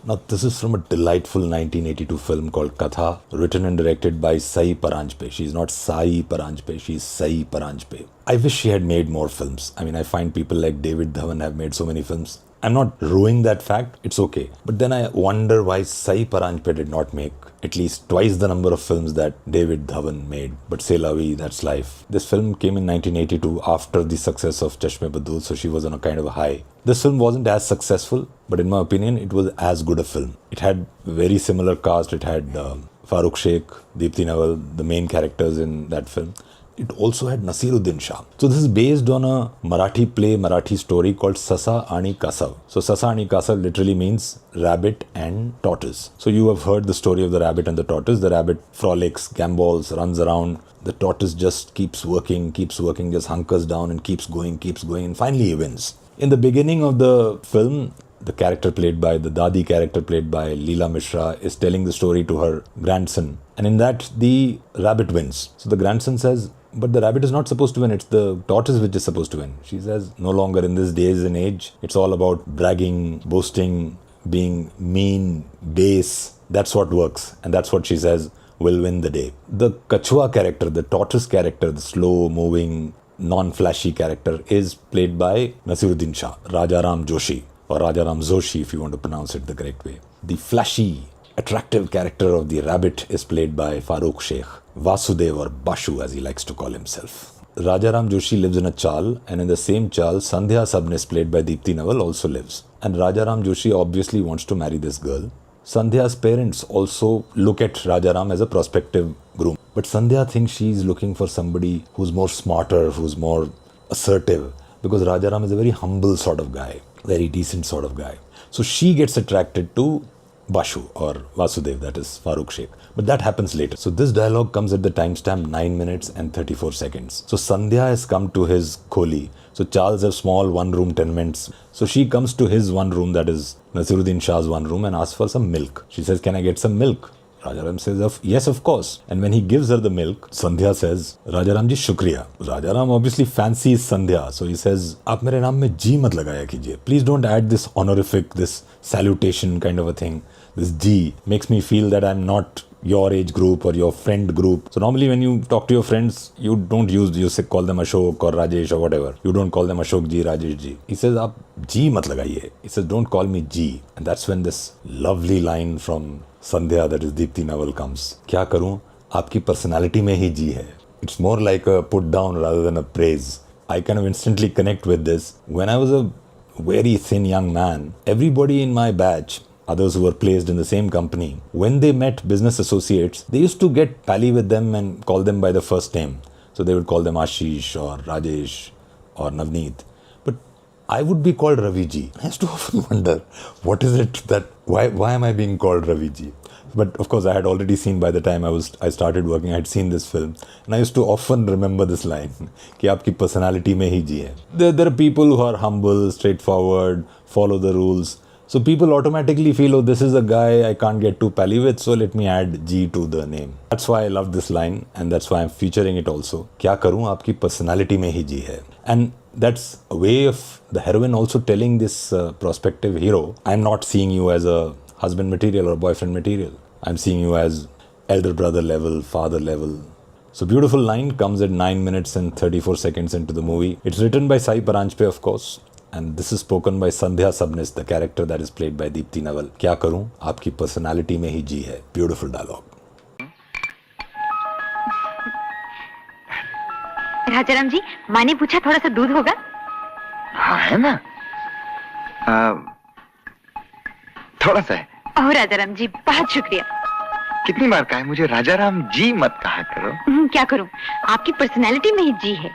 Now, this is from a delightful 1982 film called Katha, written and directed by Sai Paranjpe. She's not Sai Paranjpe, she's Sai Paranjpe. I wish she had made more films. I mean, I find people like David Dhawan have made so many films. I'm not ruining that fact, it's okay. But then I wonder why Sai Paranjpe did not make at least twice the number of films that David Dhawan made. But c'est la vie, that's life. This film came in 1982 after the success of Chashme Badul, so she was on a kind of a high. This film wasn't as successful, but in my opinion, it was as good a film. It had very similar cast. It had Farooq Sheikh, Deepti Naval, the main characters in that film. It also had Naseeruddin Shah. So this is based on a Marathi story called Sasa Ani Kasav. So Sasa Ani Kasav literally means rabbit and tortoise. So you have heard the story of the rabbit and the tortoise. The rabbit frolics, gambols, runs around. The tortoise just keeps working, just hunkers down and keeps going, and finally he wins. In the beginning of the film, the Dadi character played by Leela Mishra is telling the story to her grandson. And in that, the rabbit wins. So the grandson says, but the rabbit is not supposed to win, it's the tortoise which is supposed to win. She says, no longer in this days and age. It's all about bragging, boasting, being mean, base. That's what works. And that's what she says will win the day. The Kachua character, the tortoise character, the slow-moving, non-flashy character is played by Naseeruddin Shah, Rajaram Joshi, or Rajaram Zoshi if you want to pronounce it the correct way. The flashy, attractive character of the rabbit is played by Farooq Sheikh, Vasudev or Bashu as he likes to call himself. Rajaram Joshi lives in a chal, and in the same chal, Sandhya Sabnis played by Deepti Naval also lives. And Rajaram Joshi obviously wants to marry this girl. Sandhya's parents also look at Rajaram as a prospective groom. But Sandhya thinks she's looking for somebody who's more smarter, who's more assertive, because Rajaram is a very humble sort of guy, very decent sort of guy. So she gets attracted to Bashu or Vasudev, that is Farooq Sheikh. But that happens later. So this dialogue comes at the timestamp 9 minutes and 34 seconds. So Sandhya has come to his kholi. So Charles has small one-room tenements. So she comes to his one room, that is Naseeruddin Shah's one room, and asks for some milk. She says, can I get some milk? Rajaram says, yes, of course. And when he gives her the milk, Sandhya says, Rajaram ji, shukriya. Rajaram obviously fancies Sandhya. So he says, aap mere naam mein ji mat lagaya kijiye. Please don't add this honorific, this salutation kind of a thing. This ji makes me feel that I'm not your age group or your friend group. So normally when you talk to your friends, you don't call them Ashok or Rajesh or whatever. You don't call them Ashok ji, Rajesh ji. He says, aap ji mat lagaiye. He says, don't call me ji. And that's when this lovely line from Sandhya, that is Deepti Naval, comes. Kya karun? Aapki personality mein hi ji hai. It's more like a put down rather than a praise. I kind of instantly connect with this. When I was a very thin young man, everybody in my batch, others who were placed in the same company, when they met business associates, they used to get pally with them and call them by the first name. So they would call them Ashish or Rajesh or Navneet. But I would be called Raviji. I used to often wonder, what is it that, why am I being called Raviji? But of course, I had already seen by the time I started working, I had seen this film. And I used to often remember this line, कि आपकी personality में ही जी है. There are people who are humble, straightforward, follow the rules. So people automatically feel, oh, this is a guy I can't get too pally with, so let me add G to the name. That's why I love this line, and that's why I'm featuring it also. क्या करूँ आपकी personality में ही जी है. And that's a way of the heroine also telling this prospective hero, I'm not seeing you as a husband material or boyfriend material. I'm seeing you as elder brother level, father level. So beautiful line, comes at 9 minutes and 34 seconds into the movie. It's written by Sai Paranjpe, of course. And this is spoken by Sandhya Sabnis, the character that is played by Deepti Naval. क्या करूं आपकी personality में ही जी है. Beautiful dialogue. Rajaram जी, माँ ने पूछा थोड़ा सा दूध होगा? हाँ है ना. थोड़ा सा है. ओह राजाराम जी, बहुत शुक्रिया. कितनी बार कहा है मुझे राजाराम जी मत कहा करो. क्या करूं? आपकी पर्सनालिटी में ही जी है.